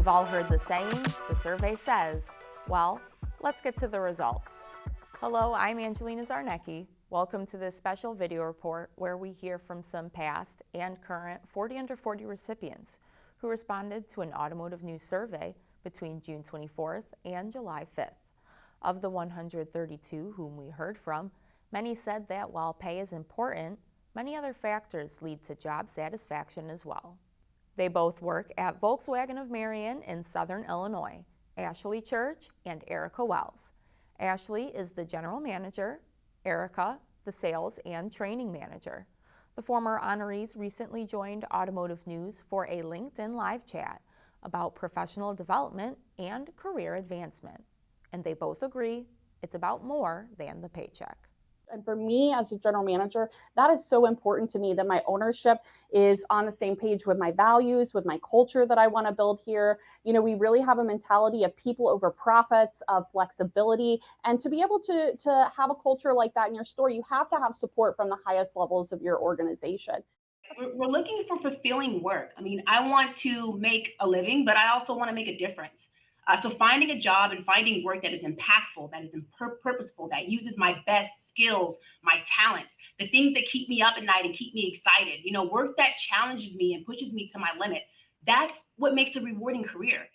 We've all heard the saying, the survey says. Well, let's get to the results. Hello, I'm Angelina Zarnecki. Welcome to this special video report where we hear from some past and current 40 under 40 recipients who responded to an automotive news survey between June 24th and July 5th. Of the 132 whom we heard from, many said that while pay is important, many other factors lead to job satisfaction as well. They both work at Volkswagen of Marion in Southern Illinois, Ashley Church and Erica Wells. Ashley is the general manager, Erica, the sales and training manager. The former honorees recently joined Automotive News for a LinkedIn live chat about professional development and career advancement. And they both agree it's about more than the paycheck. And for me as a general manager, that is so important to me that my ownership is on the same page with my values, with my culture that I want to build here. You know, we really have a mentality of people over profits, of flexibility. And to be able to have a culture like that in your store, you have to have support from the highest levels of your organization. We're looking for fulfilling work. I mean, I want to make a living, but I also want to make a difference. So finding a job and finding work that is impactful, that is purposeful, that uses my best skills, my talents, the things that keep me up at night and keep me excited, you know, work that challenges me and pushes me to my limit. That's what makes a rewarding career.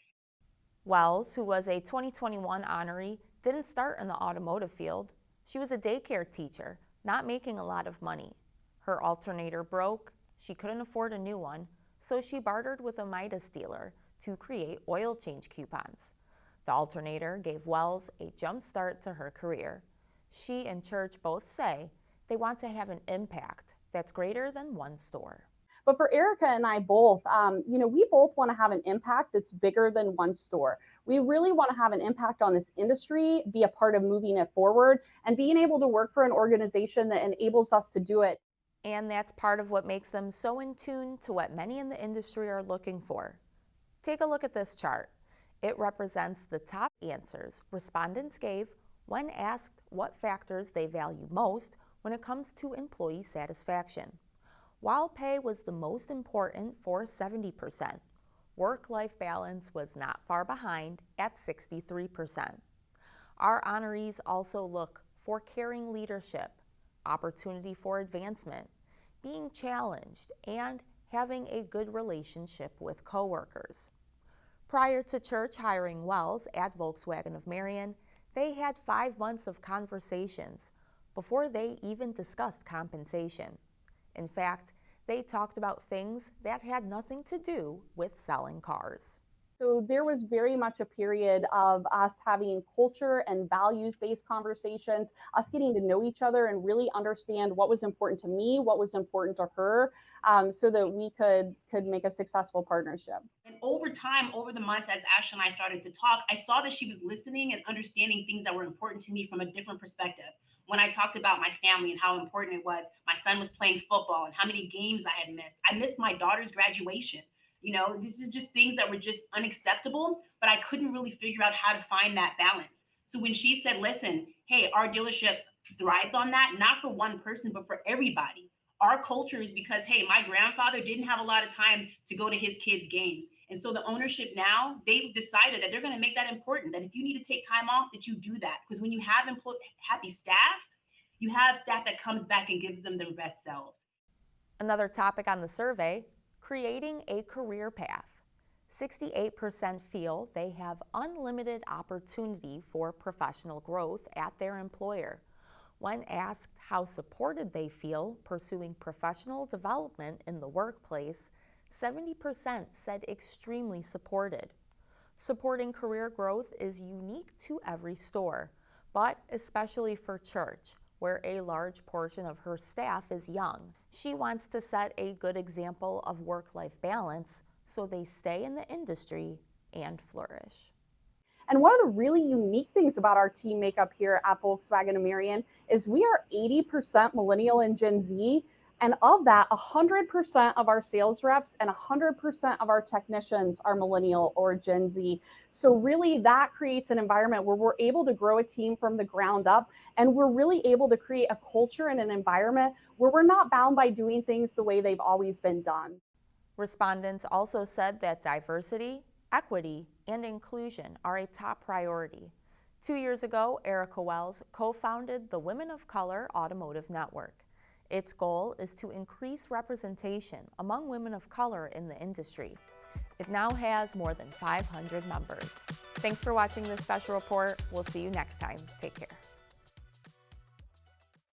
Wells, who was a 2021 honoree, didn't start in the automotive field. She was a daycare teacher, not making a lot of money. Her alternator broke, she couldn't afford a new one, so she bartered with a Midas dealer to create oil change coupons. The alternator gave Wells a jump start to her career. She and Church both say they want to have an impact that's greater than one store. But for Erica and I both, we both want to have an impact that's bigger than one store. We really want to have an impact on this industry, be a part of moving it forward, and being able to work for an organization that enables us to do it. And that's part of what makes them so in tune to what many in the industry are looking for. Take a look at this chart. It represents the top answers respondents gave when asked what factors they value most when it comes to employee satisfaction. While pay was the most important for 70%, work-life balance was not far behind at 63%. Our honorees also look for caring leadership, opportunity for advancement, being challenged, and having a good relationship with coworkers. Prior to Church hiring Wells at Volkswagen of Marion, they had 5 months of conversations before they even discussed compensation. In fact, they talked about things that had nothing to do with selling cars. So there was very much a period of us having culture and values-based conversations, us getting to know each other and really understand what was important to me, what was important to her, so that we could make a successful partnership. And over time, over the months, as Ash and I started to talk, I saw that she was listening and understanding things that were important to me from a different perspective. When I talked about my family and how important it was, my son was playing football and how many games I had missed. I missed my daughter's graduation. You know, this is just things that were just unacceptable, but I couldn't really figure out how to find that balance. So when she said, listen, hey, our dealership thrives on that, not for one person, but for everybody. Our culture is because, hey, my grandfather didn't have a lot of time to go to his kids' games. And so the ownership now, they've decided that they're going to make that important, that if you need to take time off, that you do that. Because when you have happy staff, you have staff that comes back and gives them their best selves. Another topic on the survey, creating a career path. 68% feel they have unlimited opportunity for professional growth at their employer. When asked how supported they feel pursuing professional development in the workplace, 70% said extremely supported. Supporting career growth is unique to every store, but especially for Church, where a large portion of her staff is young. She wants to set a good example of work-life balance so they stay in the industry and flourish. And one of the really unique things about our team makeup here at Volkswagen of Marion is we are 80% millennial and Gen Z. And of that, 100% of our sales reps and 100% of our technicians are millennial or Gen Z. So really that creates an environment where we're able to grow a team from the ground up, and we're really able to create a culture and an environment where we're not bound by doing things the way they've always been done. Respondents also said that diversity, Equity and inclusion are a top priority. 2 years ago, Erica Wells co-founded the Women of Color Automotive Network. Its goal is to increase representation among women of color in the industry. It now has more than 500 members. Thanks for watching this special report. We'll see you next time. Take care.